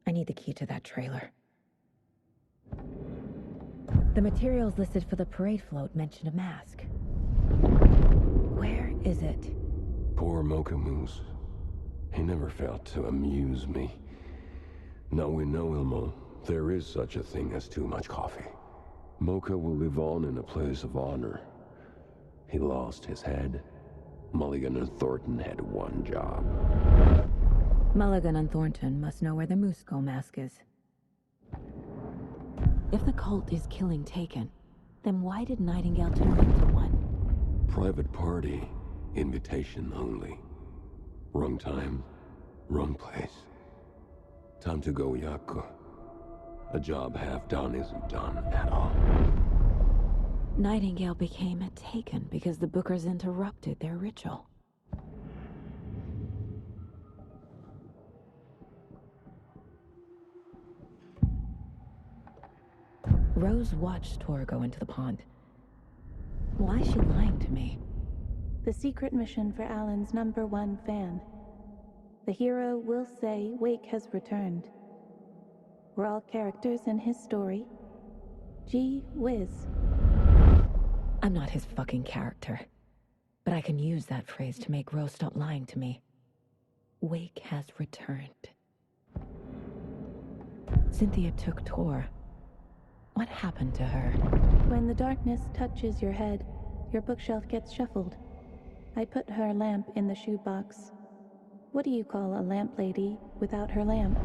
I need the key to that trailer. The materials listed for the parade float mention a mask. Where is it? Poor Mocha Moose. He never failed to amuse me. Now we know, Ilmo, there is such a thing as too much coffee. Mocha will live on in a place of honor. He lost his head. Mulligan and Thornton had one job. Mulligan and Thornton must know where the Moose Skull mask is. If the cult is killing Taken, then why did Nightingale turn into one? Private party. Invitation only. Wrong time, wrong place. Time to go, Yaku. A job half done isn't done at all. Nightingale became a Taken because the Bookers interrupted their ritual. Rose watched Tor go into the pond. Why is she lying to me? The secret mission for Alan's #1 fan. The hero will say Wake has returned. We're all characters in his story. Gee whiz. I'm not his fucking character. But I can use that phrase to make Rose stop lying to me. Wake has returned. Cynthia took Tor. What happened to her? When the darkness touches your head, your bookshelf gets shuffled. I put her lamp in the shoebox. What do you call a lamp lady without her lamp?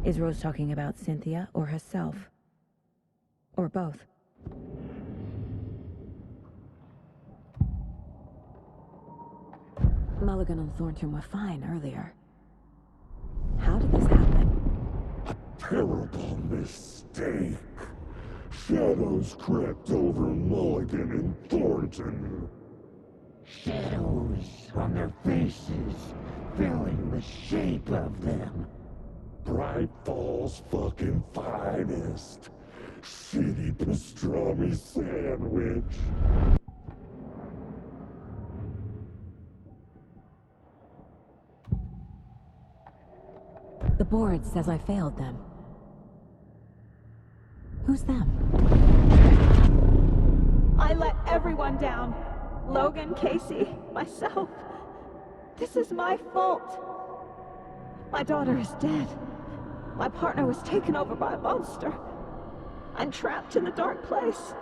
Is Rose talking about Cynthia or herself? Or both? Mulligan and Thornton were fine earlier. How did this happen? A terrible mistake. Shadows crept over Mulligan and Thornton. Shadows on their faces, filling the shape of them. Bright Falls fucking finest. Shitty pastrami sandwich. The board says I failed them. Who's them? I let everyone down. Logan, Casey, myself. This is my fault. My daughter is dead. My partner was taken over by a monster. I'm trapped in the dark place.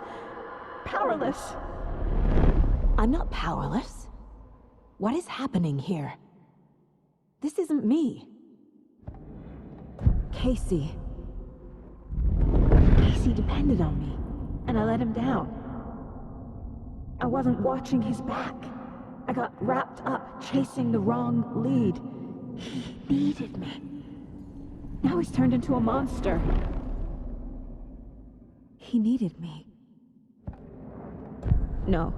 Powerless. I'm not powerless. What is happening here? This isn't me. Casey. Casey depended on me, and I let him down. I wasn't watching his back. I got wrapped up chasing the wrong lead. He needed me. Now he's turned into a monster. He needed me. No.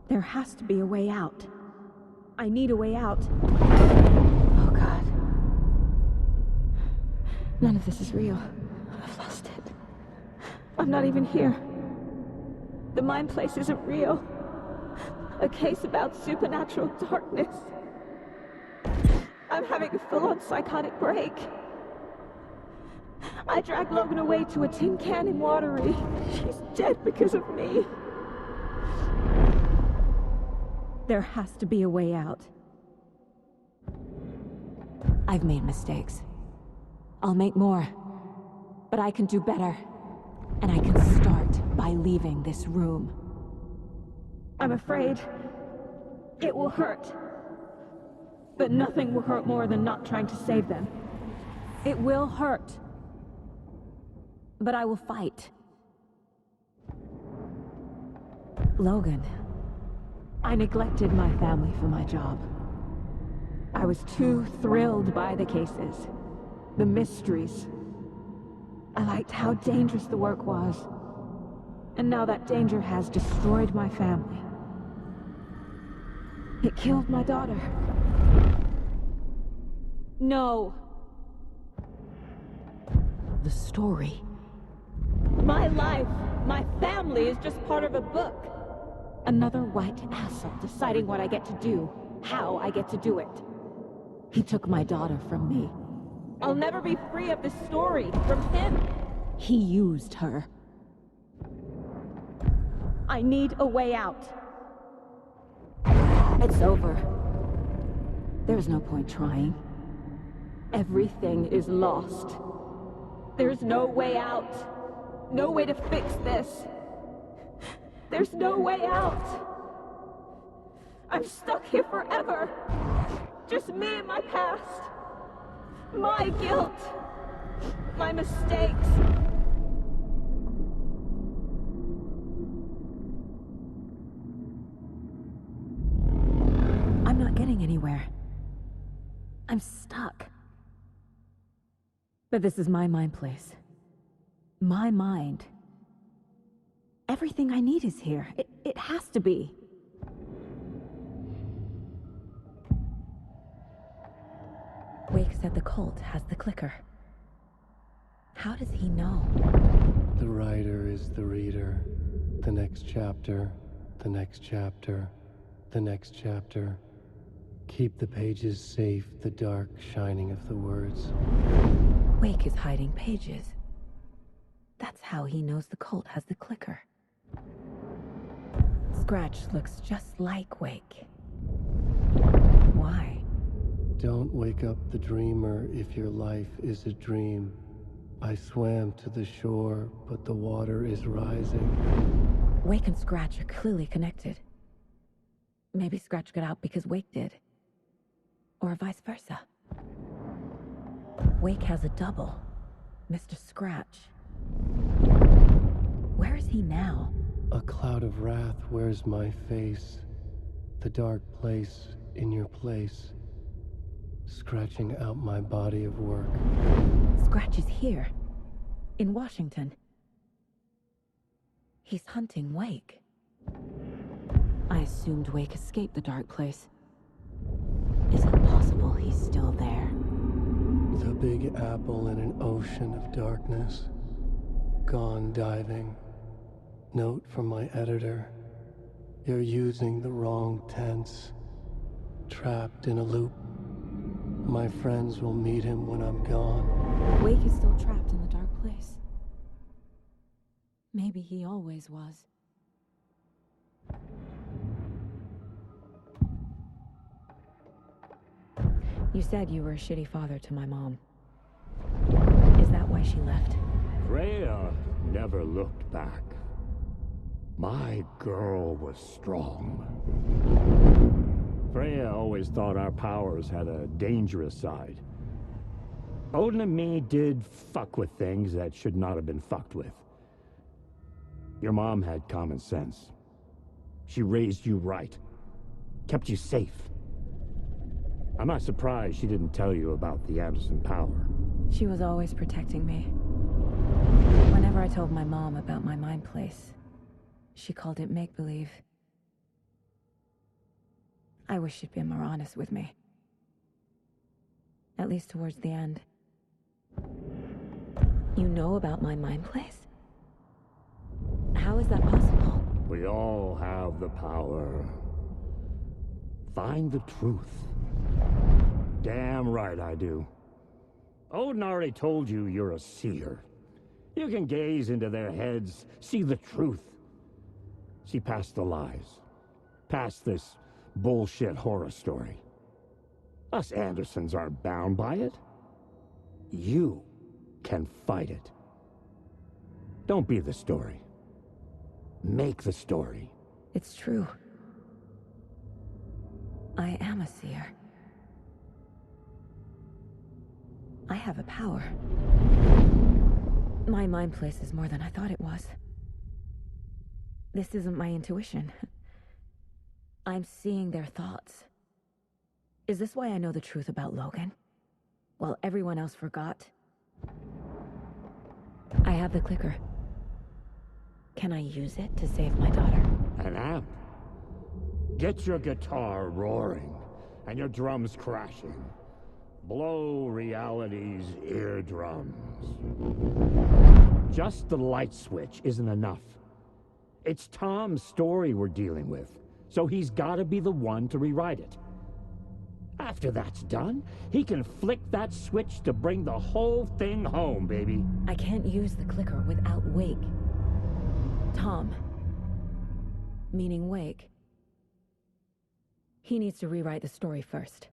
There has to be a way out. I need a way out. Oh, God. None of this is real. I've lost it. I'm not even here. The mind place isn't real. A case about supernatural darkness. I'm having a full-on psychotic break. I dragged Logan away to a tin can in Watery. She's dead because of me. There has to be a way out. I've made mistakes. I'll make more. But I can do better. And I can start by leaving this room. I'm afraid it will hurt. But nothing will hurt more than not trying to save them. It will hurt. But I will fight. Logan. I neglected my family for my job. I was too thrilled by the cases, the mysteries. I liked how dangerous the work was. And now that danger has destroyed my family. It killed my daughter. No. The story. My life, my family is just part of a book. Another white asshole deciding what I get to do, how I get to do it. He took my daughter from me. I'll never be free of this story from him. He used her. I need a way out. It's over. There's no point trying. Everything is lost. There's no way out. No way to fix this. There's no way out. I'm stuck here forever. Just me and my past. My guilt. My mistakes. I'm not getting anywhere. I'm stuck. But this is my mind place. My mind. Everything I need is here. It has to be. Wake said the cult has the clicker. How does he know? The writer is the reader. The next chapter, the next chapter, the next chapter. Keep the pages safe, the dark shining of the words. Wake is hiding pages. That's how he knows the cult has the clicker. Scratch looks just like Wake. Why? Don't wake up the dreamer if your life is a dream. I swam to the shore, but the water is rising. Wake and Scratch are clearly connected. Maybe Scratch got out because Wake did. Or vice versa. Wake has a double. Mr. Scratch. Where is he now? A cloud of wrath wears my face. The dark place in your place. Scratching out my body of work. Scratch is here. In Washington. He's hunting Wake. I assumed Wake escaped the dark place. Is it possible he's still there? The big apple in an ocean of darkness. Gone diving. Note from my editor. You're using the wrong tense. Trapped in a loop. My friends will meet him when I'm gone. Wake is still trapped in the dark place. Maybe he always was. You said you were a shitty father to my mom. Is that why she left? Freya never looked back. My girl was strong. Freya always thought our powers had a dangerous side. Odin and me did fuck with things that should not have been fucked with. Your mom had common sense. She raised you right. Kept you safe. I'm not surprised she didn't tell you about the Anderson power. She was always protecting me. Whenever I told my mom about my mind place, she called it make-believe. I wish she'd been more honest with me. At least towards the end. You know about my mind place? How is that possible? We all have the power. Find the truth. Damn right I do. Odin already told you you're a seer. You can gaze into their heads, see the truth. See past the lies. Past this bullshit horror story. Us Andersons aren't bound by it. You can fight it. Don't be the story. Make the story. It's true. I am a seer. I have a power. My mind place is more than I thought it was. This isn't my intuition. I'm seeing their thoughts. Is this why I know the truth about Logan? While everyone else forgot? I have the clicker. Can I use it to save my daughter? An amp. Get your guitar roaring and your drums crashing. Blow reality's eardrums. Just the light switch isn't enough. It's Tom's story we're dealing with, so he's gotta be the one to rewrite it. After that's done, he can flick that switch to bring the whole thing home, baby. I can't use the clicker without Wake. Tom, meaning Wake, he needs to rewrite the story first.